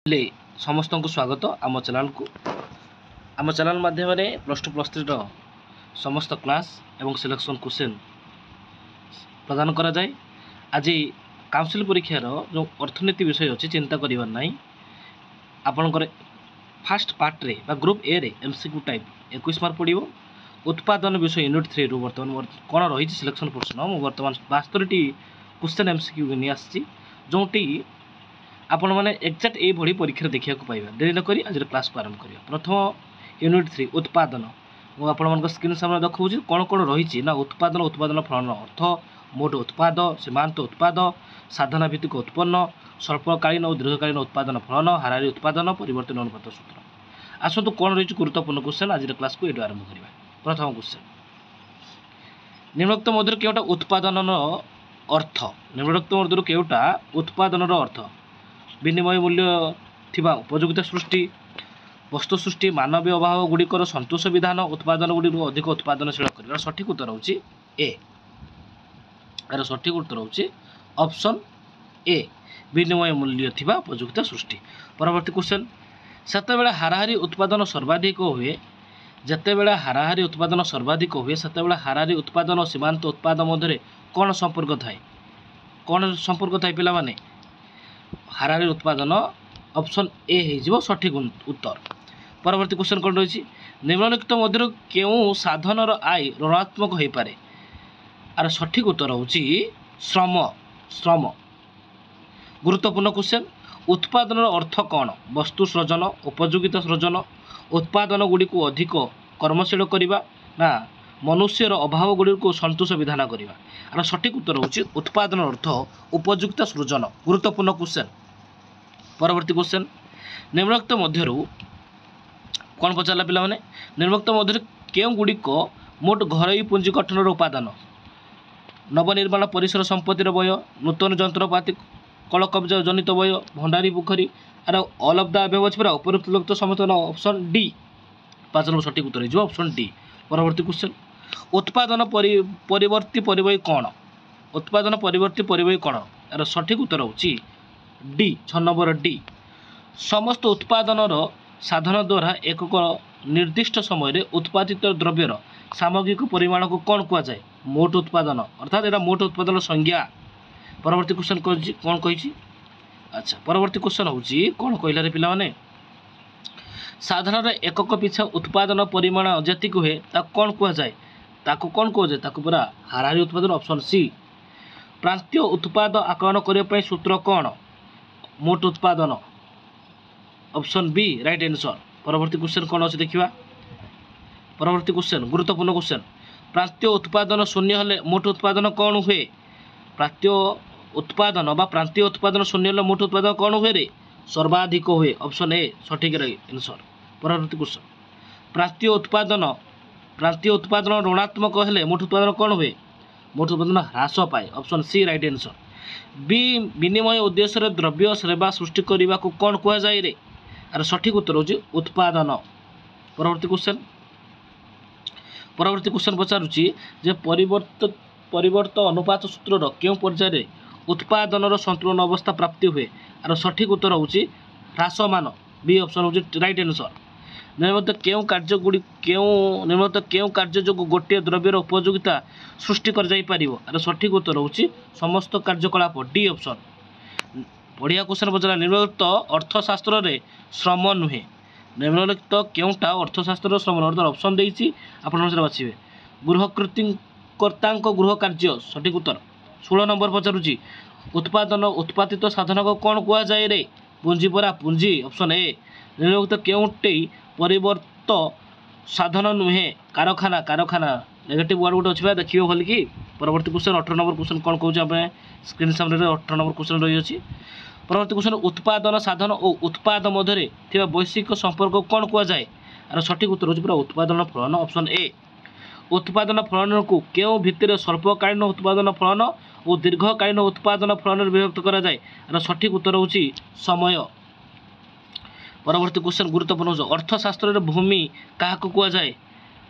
ले समस्त को स्वागत आम चैनल को आम चैनल माध्यम प्लस टू प्लस 3 समस्त क्लास एवं सिलेक्शन क्वेश्चन प्रदान करा जाए। आज काउंसिल परीक्षार जो अर्थनीति विषय अच्छे चिंता करिवार नहीं। आपणकर फास्ट पार्ट रे बा ग्रुप ए रे एमसीक्यू टाइप 21 मार्क पड़ो। उत्पादन विषय यूनिट 3 रु बर्तमान कौन रही सिलेक्शन पोर्सन मु बर्तमान 72टी क्वेश्चन एमसीक्यू नहीं आसी जोटी आपण मैंने एक्जाक्ट ये परीक्षा देखा पाइबा। देरी नक आज क्लास को आरंभ करिया। प्रथम यूनिट 3 उत्पादन मुझे स्क्रीन सामने देखा कौन कौन रही ना उत्पादन उत्पादन फलन अर्थ मोट उत्पाद सीमांत उत्पाद साधना भित्तिक उत्पन्न स्वल्पकालीन और दीर्घकालीन उत्पादन फलन हाराहारी उत्पादन परिवर्तन अनुपात सूत्र। आसतु कौन रही गुरुत्वपूर्ण क्वेश्चन आज क्लास को ये आरंभ करिया। प्रथम क्वेश्चन निम्नोक्त मध्य केउटा उत्पादन अर्थ निम्नोक्त मध्य केउटा उत्पादन अर्थ विनिमय मूल्य थिबा उपयोगिता सृष्टि वस्तु सृष्टि मानवीय अभाव गुड़िकर संतोष विधान उत्पादन गुड़ी अधिक उत्पादनशील कर सठिक उत्तर होची ए। यार सठिक उत्तर होची ऑप्शन ए विनिमय मूल्य थिबा उपयोगिता सृष्टि। परवर्ती क्वेश्चन सेतेबेला हाराहारी उत्पादन सर्वाधिक हुए जेतेबेला हाराहारी उत्पादन सर्वाधिक हुए सेतेबेला हाराहारी उत्पादन और सीमांत उत्पादन मध्य कौन संपर्क थाए कौन संपर्क थाए पिला माने हाराहारी उत्पादन ऑप्शन ए हो सठिक उत्तर। परवर्ती क्वेश्चन कौन रही निम्नलिखित मध्य केउं साधनर आय ऋणात्मक हो पारे। आर सठिक उत्तर होची श्रम श्रम। गुरुत्वपूर्ण क्वेश्चन उत्पादन अर्थ कौन वस्तु सृजन उपयोगिता सृजन उत्पादन गुड़ी को अधिक कर्मशील करवा ना मनुष्यर अभाव गुड़ी को संतोष विधान करवा। आर सठिक उत्तर होची उत्पादन अर्थ उपयुक्त सृजन। गुरुत्वपूर्ण क्वेश्चन। परवर्ती क्वेश्चन निम्नोक्त मध्यरु कौन पचारा पिला माने निम्नोक्त मध्य केउं गुड़िक मोट घरोई पुंजी गठन उपादान नवनिर्माण परिसर संपत्तिर व्यय नूतन जंत्रपाति कल कब्जा जनित व्यय भंडारी पोखरी आर ऑल ऑफ द अबव अछि पूरा उपरोक्त लक्त समस्त ऑप्शन डी 5 नंबर सठिक उत्तर हो ऑप्शन डी। परवर्ती क्वेश्चन उत्पादन परिवर्ती परिव्यय कौन उत्पादन परिवर्ती परिव्यय कौन यार सठिक उत्तर होची डी 6 नंबर डी। समस्त उत्पादन साधन द्वारा एक निर्दिष्ट समय उत्पादित द्रव्यर सामग्रिक परिमाण को कौन कह जाए मोट उत्पादन अर्थात यहाँ मोट उत्पादन संज्ञा। परवर्ती क्वेश्चन कौन कही अच्छा परवर्ती क्वेश्चन होची कौन कहला रे पिला माने साधारण एकक पिछा उत्पादन परिमाण जेतिक हुए ताको कौन कह जाए ताको कौन कह जाए ताको पूरा हाराहारी उत्पादन ऑप्शन सी। प्रांतीय उत्पाद आकलन करने सूत्र कौन मोट उत्पादन ऑप्शन बी राइट आंसर। परवर्ती क्वेश्चन कौन अच्छे देखा। परवर्ती क्वेश्चन गुरुत्वपूर्ण क्वेश्चन प्रांतीय उत्पादन शून्य हेले मोट उत्पादन कौन हुए प्रांतीय उत्पादन बा प्रांतीय उत्पादन शून्य हेले मोट उत्पादन कौन हुए रे सर्वाधिक हुए ऑप्शन ए सठिक आंसर। परवर्ती क्वेश्चन प्रांतीय उत्पादन ऋणात्मक हेले मोट उत्पादन कौन हुए मोट उत्पादन ह्रास पाए option C right answer. B विनिमय उद्देश्य द्रव्य सेवा सृष्टि करने को कौन कह जाए रे आर सठिक उत्तर होची उत्पादन। परवर्ती क्वेश्चन पचारुची जे परिवर्त अनुपात सूत्र क्यों पर्याय उत्पादन संतुलन अवस्था प्राप्ति हुए आर सठिक उत्तर होची ह्रासमान बी ऑप्शन होची राइट आंसर। निम्नलिखित केउं कार्य गुड़ी निम्नलिखित केउं कार्य जो गोटे द्रव्यर उपयोगिता सृष्टि कर जाई परिवो आर सठिक उत्तर होची समस्त कार्यकलाप डी ऑप्शन। बढ़िया क्वेश्चन पचरा निम्नलिखित अर्थशास्त्र रे श्रम नुहे निम्नलिखित केउंटा अर्थशास्त्र श्रम अर्थात ऑप्शन देइछि आपण अनुसार बाछिबे गृहकृतिकर्ता गृह कार्य सठिक उत्तर। 16 नंबर पचारुची उत्पादन उत्पादित साधन को कौन कह जाए रे पुंजीपरा पुंजी ऑप्शन ए। निम्नलिखित केउंटे परिवर्त साधन नुहे कारखाना कारखाना नेगेटिव वर्ड गोटे अच्छे देखिए भल कि। परवर्ती क्वेश्चन 18 नंबर क्वेश्चन कौन कौन आप स्क्रीन सामने 18 नंबर क्वेश्चन रही है। परवर्ती क्वेश्चन उत्पादन साधन और उत्पाद मध्य वैश्विक संपर्क कौन कह जाए आर सठिक उत्तर होची पूरा उत्पादन फलन ऑप्शन ए। उत्पादन फलन को क्यों भितर स्वल्पकालीन उत्पादन फलन और दीर्घकालीन उत्पादन फलन विभक्त करा जाए आर सठिक उत्तर होची समय। परवर्ती क्वेश्चन गुरुत्वपूर्ण अर्थशास्त्र भूमि क्या कह जाए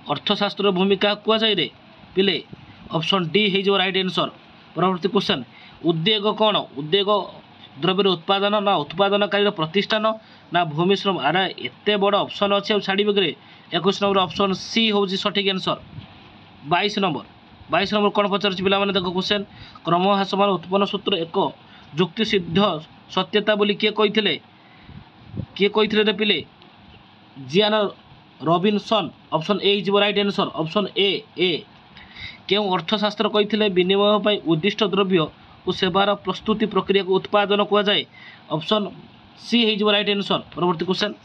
अर्थशास्त्र भूमि क्या कह जाए रे पिले ऑप्शन डी हो राइट आंसर। परवर्ती क्वेश्चन उद्योग कौन उद्योग ଦ୍ରବ୍ୟର ଉତ୍ପାଦନ ନା ଉତ୍ପାଦନକାରୀର ପ୍ରତିଷ୍ଠାନ ନା ଭୂମି ଶ୍ରମ। ଆରେ ଏତେ ବଡ଼ ଅପସନ୍ ଅଛି ଆଉ ଛାଡ଼ିବେ କିରେ। 21 ନମ୍ବର ଅପସନ୍ ସି ହେଉଛି ସଠିକ୍ ଆନ୍ସର୍। 22 ନମ୍ବର କ'ଣ ପଚାରୁଛି ପିଲାମାନେ ଦେଖ କ୍ୱେଶ୍ଚନ୍। କ୍ରମହ୍ରାସମାନ ଉତ୍ପନ୍ନ ସୂତ୍ର ଏକ ଯୁକ୍ତିସିଦ୍ଧ ସତ୍ୟତା ବୋଲି କିଏ କହିଥିଲେ ରେ ପିଲେ? Jean Robinson. ଅପସନ୍ ଏ ହେଇଯିବ ରାଇଟ୍ ଆନ୍ସର୍। Option A. କେଉଁ ଅର୍ଥଶାସ୍ତ୍ର କହିଥିଲେ ବିନିମୟ ପାଇଁ ଉଦ୍ଦିଷ୍ଟ ଦ୍ରବ୍ୟ ଓ ସେବାର ପ୍ରସ୍ତୁତି ପ୍ରକ୍ରିୟାକୁ ଉତ୍ପାଦନ କୁହାଯାଏ? ଅପସନ୍ ସି ହେଇଯିବ ରାଇଟ୍ ଆନ୍ସର୍। ପରବର୍ତ୍ତୀ କ୍ୱେଶ୍ଚନ୍।